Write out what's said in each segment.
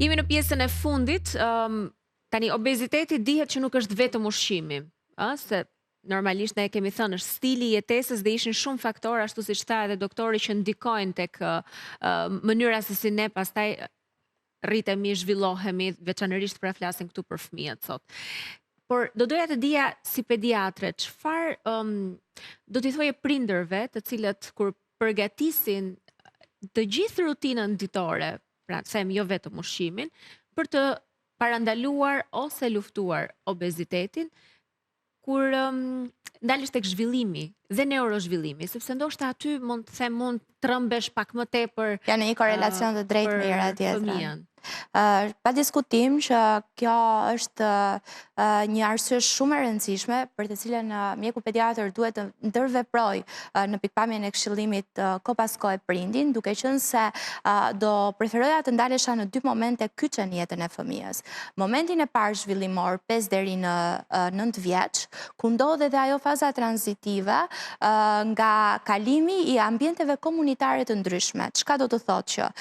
Jemi në pjesën e fundit. Tani, obeziteti dihet që nuk është vetëm ushqimi, se normalisht ne kemi thënë është stili i jetesës dhe ishin shumë faktorë, ashtu siç tha edhe doktori, që ndikojnë tek mënyra se si ne pastaj rritemi, zhvillohemi, veçanërisht pra flasim këtu për fëmijët sot. Por do doja të dija si pediatre, çfarë do t'i thoje prindërve të cilët kur përgatisin të gjithë rutinën ditore, pra them jo vetëm ushqimin, për të parandaluar ose luftuar obezitetin, kur ndalesh tek zhvillimi dhe neurozhvillimi, sepse ndoshta aty mund të them mund trëmbesh pak më tepër. Ja në një korelacion të drejtë me njëra tjetrën. Pa diskutim që kjo është një arsye shumë e rëndësishme për të cilën mjeku pediatër duhet të ndërveproj në pikpamjen e këshillimit ko pas ko e prindin, duke qenë se do preferoja të ndalesha në dy momente kyçe në jetën e fëmijës. Momentin e parë zhvillimor 5 deri në 9 vjeç, ku ndodhet edhe ajo faza tranzitive nga kalimi i ambienteve komunitare të ndryshme. Çka do të thotë që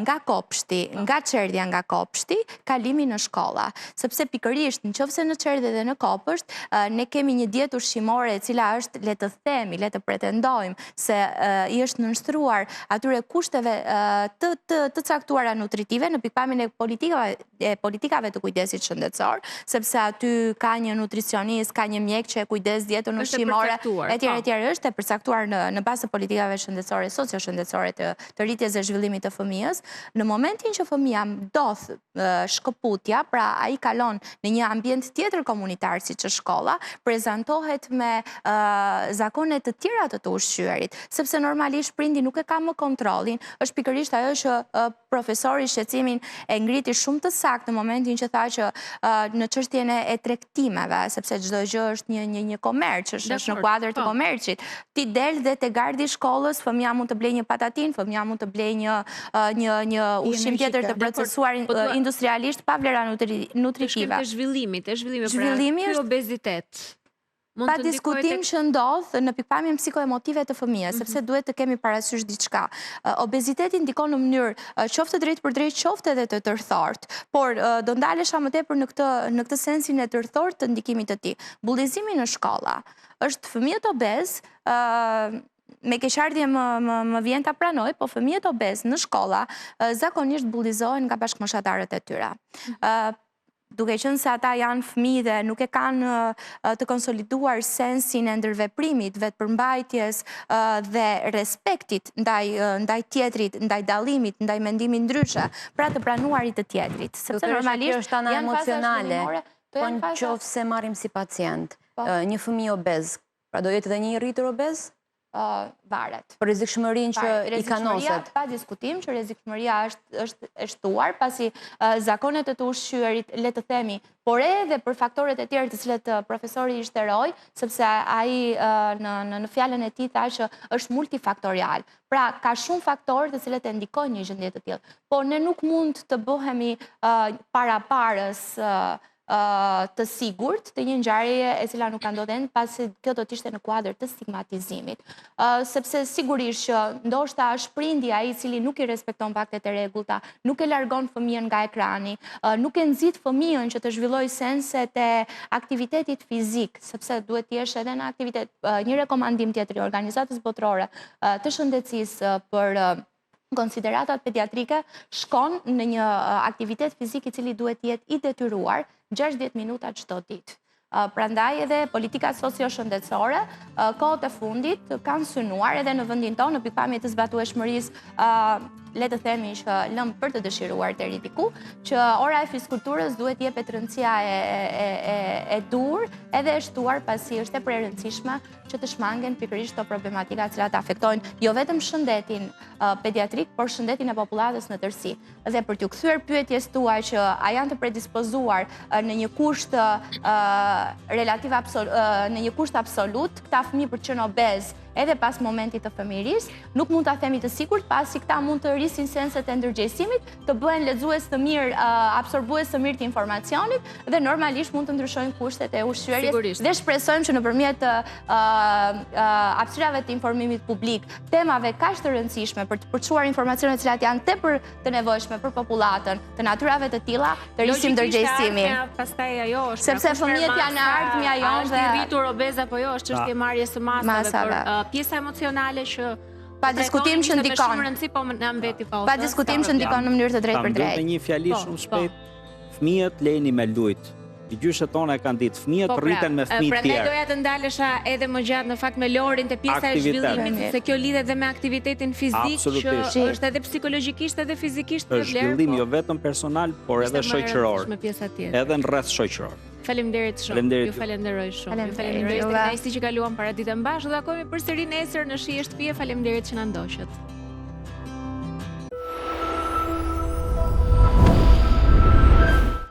nga kopshti, nga çerdhja nga kopshti, kalimi në shkolla. Sepse pikërisht, nëse në çerdhe dhe në kopësht, ne kemi një dietë ushqimore e cila është, le të themi, le të pretendojmë se i është nënshtruar atyre kushteve të caktuara nutritive në pikpamjen e politikave të kujdesit shëndetësor, sepse aty ka një nutricionist, ka një mjek që e kujdes dietën ushqimore, etj. Është e përcaktuar në bazë të politikave shëndetësore, socio-shëndetësore të rritjes dhe zhvillimit të fëmijës. Në momentin që fëmia ndodh shkëputja, pra ai kalon në një ambient tjetër komunitar siç është shkolla, prezantohet me zakone të tjera të ushqyerit, sepse normalisht prindi nuk e ka më kontrollin, është pikërisht ajo që profesori shqetësimin e ngriti shumë të saktë në momentin që tha që në çështjen e tregtimeve, sepse çdo gjë është një komerç, është në kuadër të komerçit. Ti del dhe te gardi i shkollës, fëmia mund të blejë një patatin, fëmia mund të blejë një ushqim tjetër të procesuar industrialisht pa vlera nutritive. Të zhvillimit, pra ky obezitet. Pa diskutim që ndodh në pikpamjen psikoemotive të fëmijës, sepse duhet të kemi parasysh diçka. Obeziteti ndikon në mënyrë qoftë drejt për drejt, qoftë edhe të tërthort, por do ndalesha më tepër në këtë sensin e tërthort të ndikimit të tij. Bullizimi në shkolla është fëmijët obez, me keqardhje më vjen ta pranoj, po fëmijët obez në shkolla zakonisht bullizohen nga bashkëmoshatarët e tyre. Duke qenë se ata janë fëmijë dhe nuk e kanë të konsoliduar sensin e ndërveprimit, vetëpërmbajtjes dhe respektit ndaj tjetrit, ndaj dallimit, ndaj mendimit ndryshe, pra të pranuarit të tjetrit. Sepse normalisht është ana emocionale, po nëse marrim si pacient një fëmijë obez, pra do jetë edhe një rritur obez? Varet. Për rrezikshmërinë që i kanoset. Pa diskutim që rrezikshmëria është e shtuar, pasi zakonet e të ushqyerit, le të themi, por edhe për faktorët e tjerë të cilët profesori i shteroi, sepse ai në fjalën e tij tha që është multifaktorial. Pra ka shumë faktorë të cilët e ndikojnë një gjendje të tillë. Po ne nuk mund të bëhemi paraparës të sigurt të një ngjarje e cila nuk ka ndodhur, pasi kjo do të ishte në kuadër të stigmatizimit. Sepse sigurisht që ndoshta është prindi ai i cili nuk i respekton vaktet e rregullta, nuk e largon fëmijën nga ekrani, nuk e nxit fëmijën që të zhvillojë senset e aktivitetit fizik, sepse duhet të jesh edhe në aktivitet. Një rekomandim tjetër i Organizatës Botërore të Shëndetësisë për konsideratat pediatrike shkon në një aktivitet fizik i cili duhet të jetë i detyruar 60 minuta çdo ditë. Prandaj edhe politikat socio-shëndetësore, kohët e fundit kanë synuar edhe në vendin tonë në pikpamje të zbatueshmërisë, le të themi që lëm për të dëshiruar deri diku, që ora e fizkulturës duhet jepet rëndësia e dur edhe e shtuar, pasi është e rëndësishme që të shmangen pikërisht këto problematika të cilat afektojnë jo vetëm shëndetin pediatrik, por shëndetin e popullatës në tërësi. Dhe për t'ju kthyer pyetjes tuaj që a janë të predispozuar në një kusht relativ në një kusht absolut, këta fëmijë për të qenë obez edhe pas momentit të fëmijërisë, nuk mund ta themi të sigurt, pasi këta mund të rrisin senset e ndërgjegjësimit, të bëhen lexues të mirë, absorbues të mirë të informacionit dhe normalisht mund të ndryshojnë kushtet e ushqyerjes dhe shpresojmë që nëpërmjet hapësirave të informimit publik, temave kaq të rëndësishme për të përçuar informacione të cilat janë tepër të nevojshme për popullatën, të natyrave të tilla, të rrisim ndërgjegjësimin. Pastaj ajo është sepse fëmijët janë ardhmja jonë dhe rritur obez apo jo, është çështje marrjes së masave, por pjesa emocionale që pa diskutim që ndikon. Pa diskutim që ndikon në mënyrë të drejtë për drejtë. Me një fjali shumë shpejt, fëmijët lejeni me lujt. I gjyshet tona e kanë ditë, fëmijët rriten me fëmijë tjerë. Prandaj doja të ndalesha edhe më gjatë në fakt me Lorin te pjesa e zhvillimit, se kjo lidhet edhe me aktivitetin fizik, që është edhe psikologjikisht edhe fizikisht në vlerë. Zhvillim jo vetëm personal, por edhe shoqëror. Edhe në rreth shoqëror. Faleminderit shumë. Ju falenderoj shumë. Ju falenderoj edhe që kaluam para ditën bashkë, do takohemi përsëri nesër në Shi e shtëpia. Faleminderit që na ndoqët.